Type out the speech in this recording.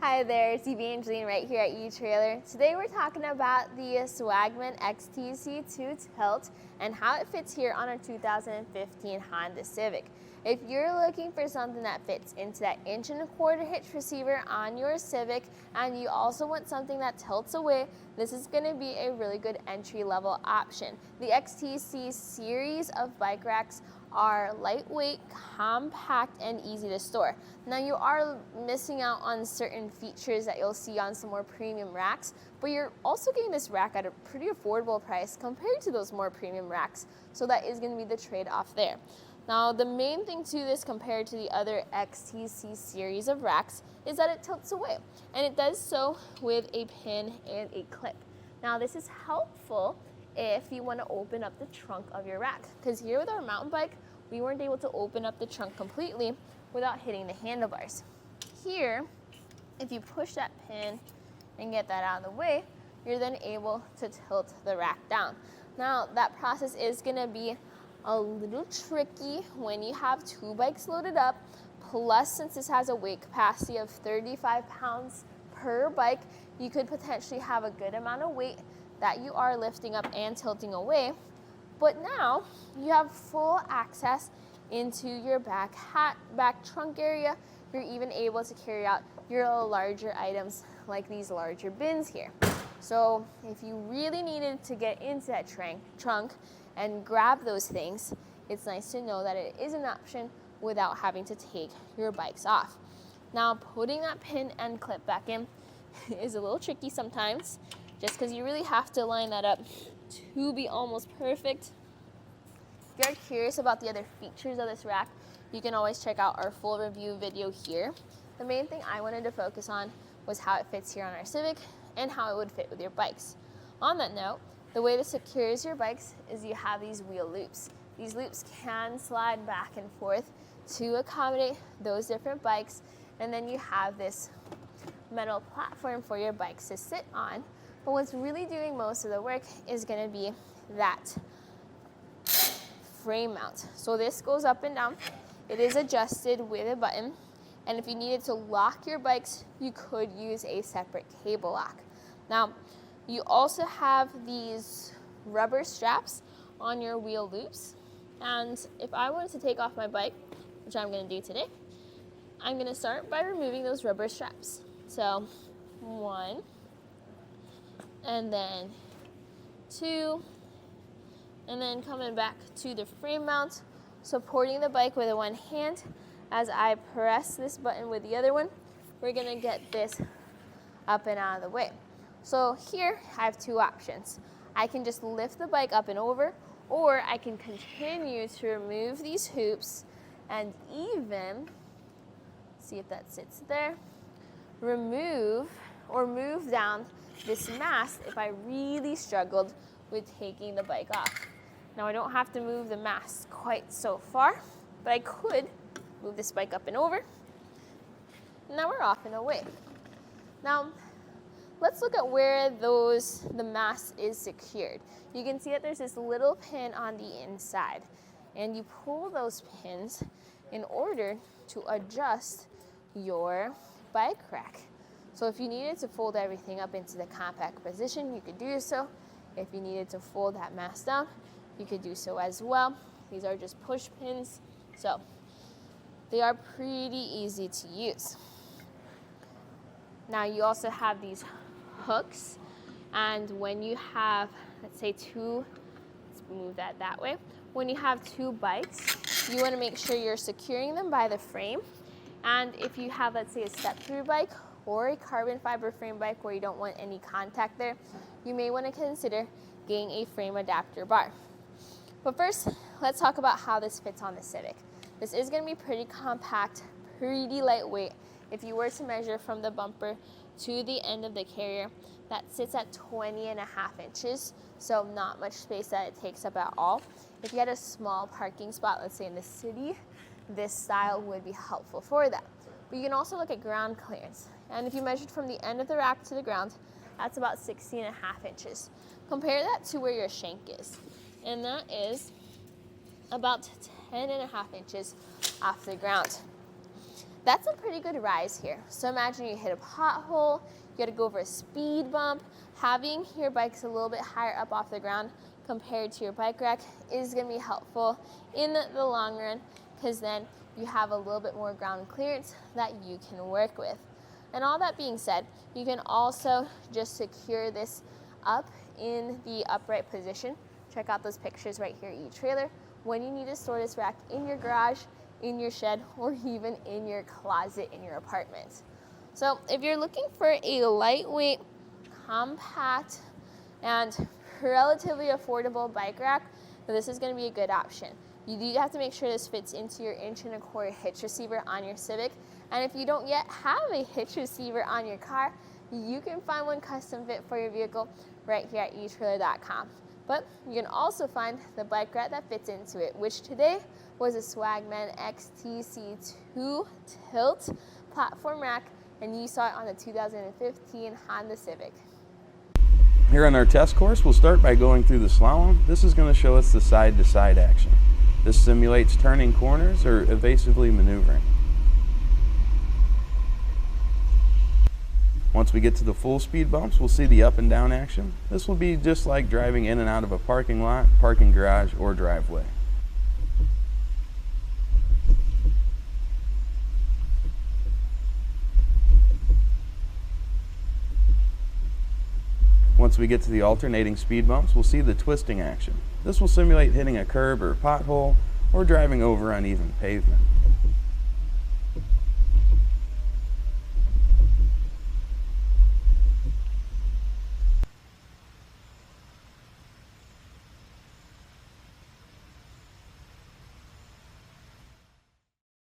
Hi there, it's Evangeline right here at eTrailer. Today we're talking about the Swagman XTC2 TILT and how it fits here on our 2015 Honda Civic. If you're looking for something that fits into that 1.25" hitch receiver on your Civic and you also want something that tilts away, this is going to be a really good entry-level option. The XTC series of bike racks are lightweight, compact, and easy to store. Now you are missing out on certain features that you'll see on some more premium racks, but you're also getting this rack at a pretty affordable price compared to those more premium racks, so that is going to be the trade-off there. Now the main thing to this compared to the other XTC series of racks is that it tilts away, and it does so with a pin and a clip. Now this is helpful if you want to open up the trunk of your rack, because here with our mountain bike we weren't able to open up the trunk completely without hitting the handlebars. Here, if you push that pin and get that out of the way, you're then able to tilt the rack down. Now that process is going to be a little tricky when you have two bikes loaded up, plus since this has a weight capacity of 35 pounds per bike, you could potentially have a good amount of weight that you are lifting up and tilting away. But now you have full access into your back trunk area. You're even able to carry out your larger items like these larger bins here. So if you really needed to get into that trunk and grab those things, it's nice to know that it is an option without having to take your bikes off. Now putting that pin and clip back in is a little tricky sometimes, just because you really have to line that up to be almost perfect. If you're curious about the other features of this rack, you can always check out our full review video here. The main thing I wanted to focus on was how it fits here on our Civic and how it would fit with your bikes. On that note, the way this secures your bikes is you have these wheel loops. These loops can slide back and forth to accommodate those different bikes, and then you have this metal platform for your bikes to sit on. But what's really doing most of the work is going to be that frame mount. So this goes up and down. It is adjusted with a button. And if you needed to lock your bikes, you could use a separate cable lock. Now, you also have these rubber straps on your wheel loops. And if I wanted to take off my bike, which I'm going to do today, I'm going to start by removing those rubber straps. So, 1, and then 2, and then coming back to the frame mount, supporting the bike with one hand. As I press this button with the other one, we're gonna get this up and out of the way. So here I have two options. I can just lift the bike up and over, or I can continue to remove these hoops and even, see if that sits there, remove or move down this mast if I really struggled with taking the bike off. Now I don't have to move the mast quite so far, but I could move this bike up and over. Now we're off and away. Now let's look at where the mast is secured. You can see that there's this little pin on the inside, and you pull those pins in order to adjust your bike rack. So if you needed to fold everything up into the compact position, you could do so. If you needed to fold that mast down, you could do so as well. These are just push pins, so they are pretty easy to use. Now you also have these hooks, and when you have, let's say let's move that way. When you have two bikes, you want to make sure you're securing them by the frame. And if you have, let's say, a step-through bike or a carbon fiber frame bike where you don't want any contact there, you may want to consider getting a frame adapter bar. But first, let's talk about how this fits on the Civic. This is going to be pretty compact, pretty lightweight. If you were to measure from the bumper to the end of the carrier, that sits at 20.5 inches, so not much space that it takes up at all. If you had a small parking spot, let's say in the city, this style would be helpful for that. But you can also look at ground clearance. And if you measured from the end of the rack to the ground, that's about 16.5 inches. Compare that to where your shank is, and that is about 10.5 inches off the ground. that's a pretty good rise here. So imagine you hit a pothole, you gotta go over a speed bump. Having your bikes a little bit higher up off the ground compared to your bike rack is gonna be helpful in the long run, because then you have a little bit more ground clearance that you can work with. And all that being said, you can also just secure this up in the upright position. Check out those pictures right here at eTrailer when you need to store this rack in your garage, in your shed, or even in your closet in your apartment. So if you're looking for a lightweight, compact, and relatively affordable bike rack, this is going to be a good option. You do have to make sure this fits into your 1.25" hitch receiver on your Civic, and if you don't yet have a hitch receiver on your car, you can find one custom fit for your vehicle right here at etrailer.com. But you can also find the bike rack that fits into it, which today was a Swagman XTC2 TILT platform rack, and you saw it on the 2015 Honda Civic. Here on our test course, we'll start by going through the slalom. This is going to show us the side-to-side action. This simulates turning corners or evasively maneuvering. Once we get to the full speed bumps, we'll see the up and down action. This will be just like driving in and out of a parking lot, parking garage, or driveway. Once we get to the alternating speed bumps, we'll see the twisting action. This will simulate hitting a curb or pothole or driving over uneven pavement.